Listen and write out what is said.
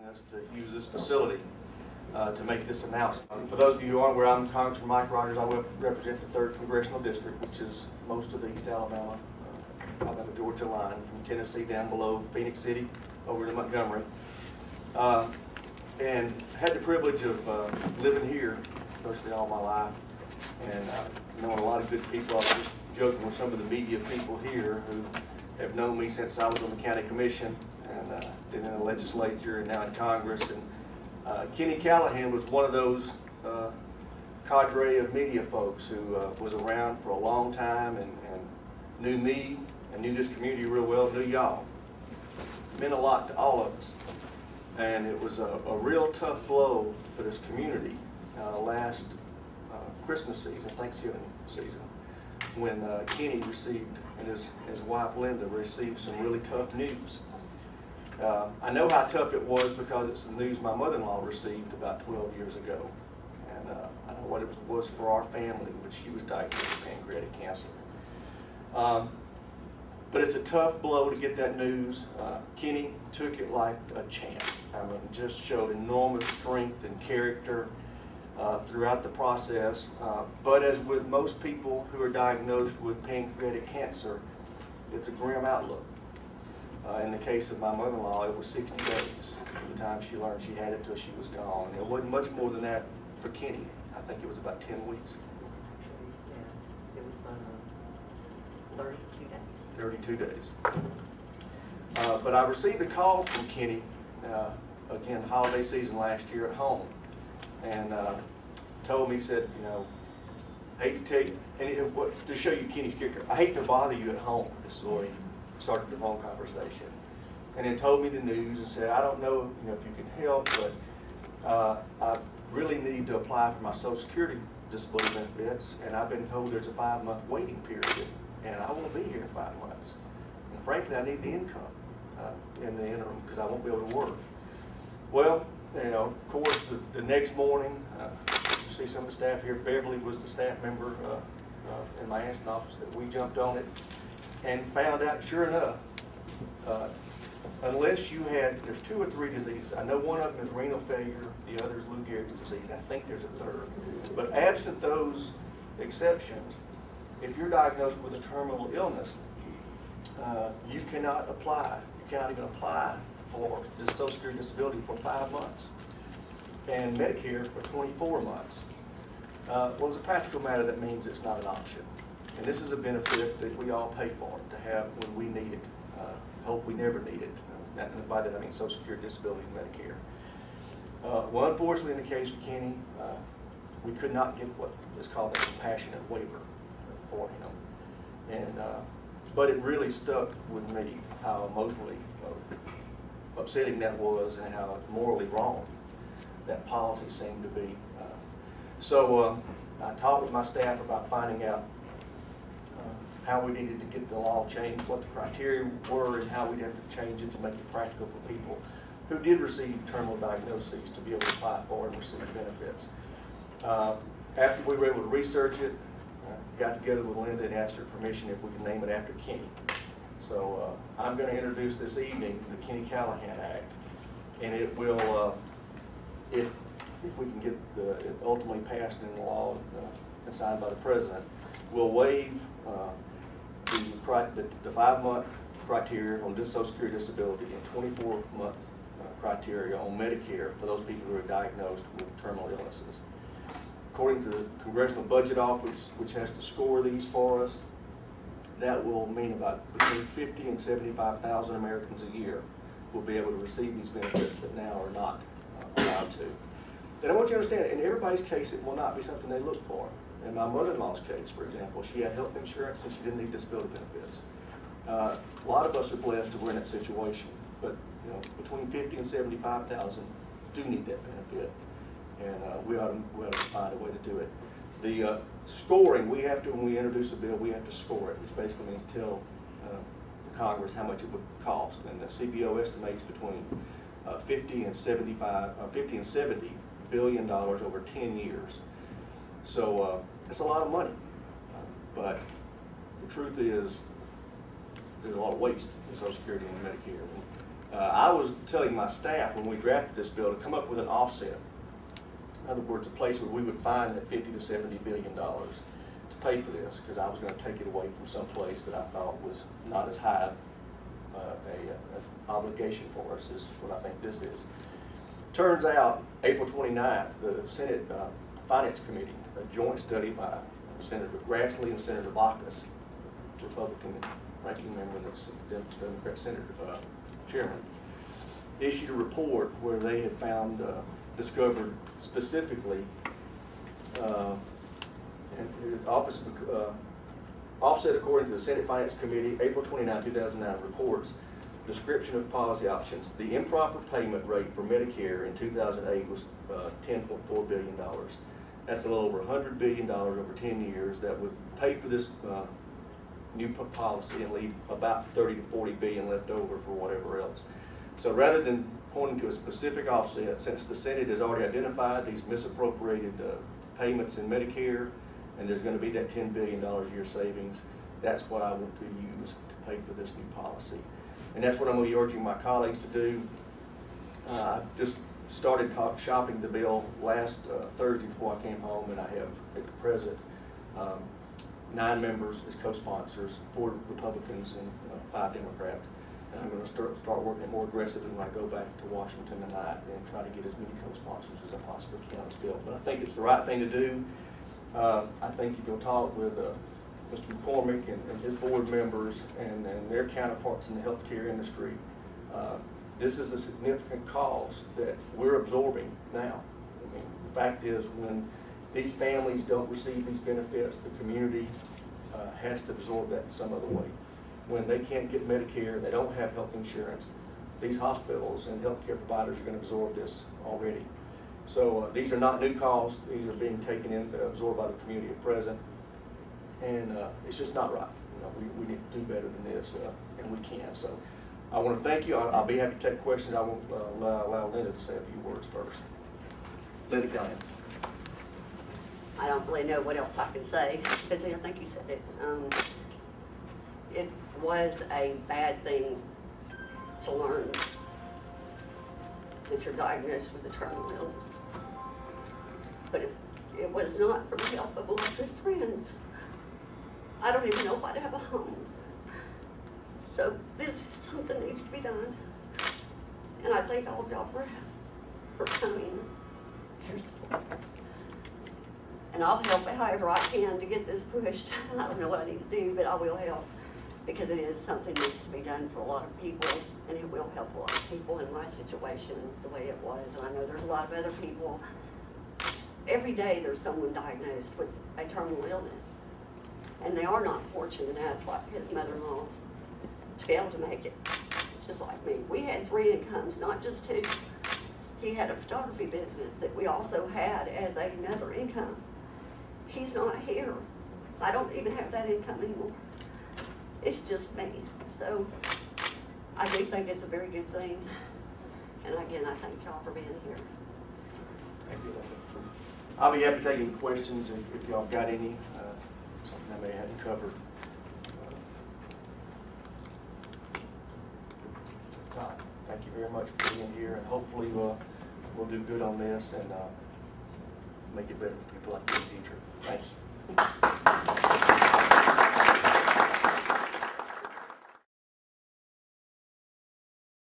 us to use this facility to make this announcement. For those of you who aren't aware, I'm Congressman Mike Rogers. I represent the 3rd Congressional District, which is most of the East Alabama, Georgia line, from Tennessee down below Phoenix City over to Montgomery. And had the privilege of living here virtually all my life, and knowing a lot of good people. I was just joking with some of the media people here who have known me since I was on the county commission, and been in the legislature and now in Congress. And Kenny Callahan was one of those cadre of media folks who was around for a long time and knew me and knew this community real well, knew y'all. It meant a lot to all of us. And it was a real tough blow for this community last Christmas season, Thanksgiving season, when Kenny received, and his wife Linda received some really tough news. I know how tough it was because it's the news my mother-in-law received about 12 years ago. And I know what it was for our family when she was diagnosed with pancreatic cancer. But it's a tough blow to get that news. Kenny took it like a champ. I mean, just showed enormous strength and character throughout the process. But as with most people who are diagnosed with pancreatic cancer, it's a grim outlook. In the case of my mother-in-law, it was 60 days from the time she learned she had it till she was gone. It wasn't much more than that for Kenny. I think it was about 10 weeks. Yeah, it was 32 days. 32 days. But I received a call from Kenny, again, holiday season last year at home, and told me, said, you know, hate to tell you, and to show you Kenny's character, I hate to bother you at home. This is where he started the phone conversation, and then told me the news and said, I don't know, if you can help, but I really need to apply for my Social Security disability benefits, and I've been told there's a 5-month waiting period, and I won't be here in 5 months. And frankly, I need the income in the interim because I won't be able to work. Well, of course, the next morning, you see some of the staff here. Beverly was the staff member in my Anniston office that we jumped on it and found out, sure enough, unless you had, there's 2 or 3 diseases. I know one of them is renal failure, the other is Lou Gehrig's disease. I think there's a 3rd. But absent those exceptions, if you're diagnosed with a terminal illness, you cannot apply. You cannot even apply for this Social Security disability for 5 months, and Medicare for 24 months. Well, as a practical matter, that means it's not an option. And this is a benefit that we all pay for to have when we need it. Hope we never need it. And by that I mean Social Security disability and Medicare. Well, unfortunately, in the case of Kenny, we could not get what is called a compassionate waiver for him. And but it really stuck with me how emotionally upsetting that was and how morally wrong that policy seemed to be. So I talked with my staff about finding out how we needed to get the law changed, what the criteria were, and how we'd have to change it to make it practical for people who did receive terminal diagnoses to be able to apply for and receive benefits. After we were able to research it, got together with Linda and asked her permission if we could name it after Kenny. So I'm going to introduce this evening the Kenny Callahan Act, and it will, if we can get it ultimately passed into law and signed by the President, will waive the 5-month criteria on Social Security disability and 24-month criteria on Medicare for those people who are diagnosed with terminal illnesses. According to the Congressional Budget Office, which has to score these for us, that will mean about between 50 and 75,000 Americans a year will be able to receive these benefits that now are not allowed to. And I want you to understand, in everybody's case, it will not be something they look for. In my mother-in-law's case, for example, she had health insurance and she didn't need disability benefits. A lot of us are blessed to we're in that situation, but between 50 and 75,000 do need that benefit, and we ought to find a way to do it. The scoring, we have to, when we introduce a bill, we have to score it, which basically means tell the Congress how much it would cost, and the CBO estimates between 50 and 70 billion dollars over 10 years. So it's a lot of money, but the truth is there's a lot of waste in Social Security and Medicare. I was telling my staff when we drafted this bill to come up with an offset. In other words, a place where we would find that $50 to $70 billion to pay for this, because I was going to take it away from some place that I thought was not as high an obligation for us as what I think this is. Turns out, April 29th, the Senate Finance Committee, a joint study by Senator Grassley and Senator Baucus, Republican ranking member and the Democrat Senator chairman, issued a report where they had found, discovered specifically, and its office, offset according to the Senate Finance Committee, April 29, 2009 reports, description of policy options. The improper payment rate for Medicare in 2008 was $10.4 billion. That's a little over $100 billion over 10 years that would pay for this new policy and leave about 30 to 40 billion left over for whatever else. So rather than pointing to a specific offset, since the Senate has already identified these misappropriated payments in Medicare, and there's going to be that $10 billion a year savings, that's what I want to use to pay for this new policy. And that's what I'm going to be urging my colleagues to do. I've just started shopping the bill last Thursday before I came home, and I have at the present 9 members as co-sponsors, 4 Republicans and 5 Democrats. And I'm going to start working more aggressively when I go back to Washington tonight and try to get as many co-sponsors as I possibly can on this bill. But I think it's the right thing to do. I think if you'll talk with Mr. McCormick and his board members and their counterparts in the healthcare industry, this is a significant cost that we're absorbing now. I mean, the fact is, when these families don't receive these benefits, the community has to absorb that in some other way. When they can't get Medicare, they don't have health insurance, these hospitals and healthcare providers are going to absorb this already. So these are not new costs. These are being taken in, absorbed by the community at present. And it's just not right. You know, we need to do better than this, and we can. So I want to thank you. I'll be happy to take questions. I won't allow Linda to say a few words first. Linda Callahan. I don't really know what else I can say, because I think you said it. It was a bad thing to learn that you're diagnosed with a terminal illness. But if it was not for the help of a lot of good friends, I don't even know if I'd have a home. So this is something that needs to be done. And I thank all of y'all for coming. Your support. And I'll help however I can to get this pushed. I don't know what I need to do, but I will help, because it is something that needs to be done for a lot of people, and it will help a lot of people in my situation the way it was. And I know there's a lot of other people. Every day there's someone diagnosed with a terminal illness, and they are not fortunate enough, like his mother-in-law, to be able to make it, just like me. We had 3 incomes, not just 2. He had a photography business that we also had as another income. He's not here. I don't even have that income anymore. It's just me. So I do think it's a very good thing. And again, I thank y'all for being here. Thank you, Linda. I'll be happy to take any questions if y'all got any, something I may have covered. Thank you very much for being here, and hopefully we'll do good on this and make it better for people like you in the future. Thanks.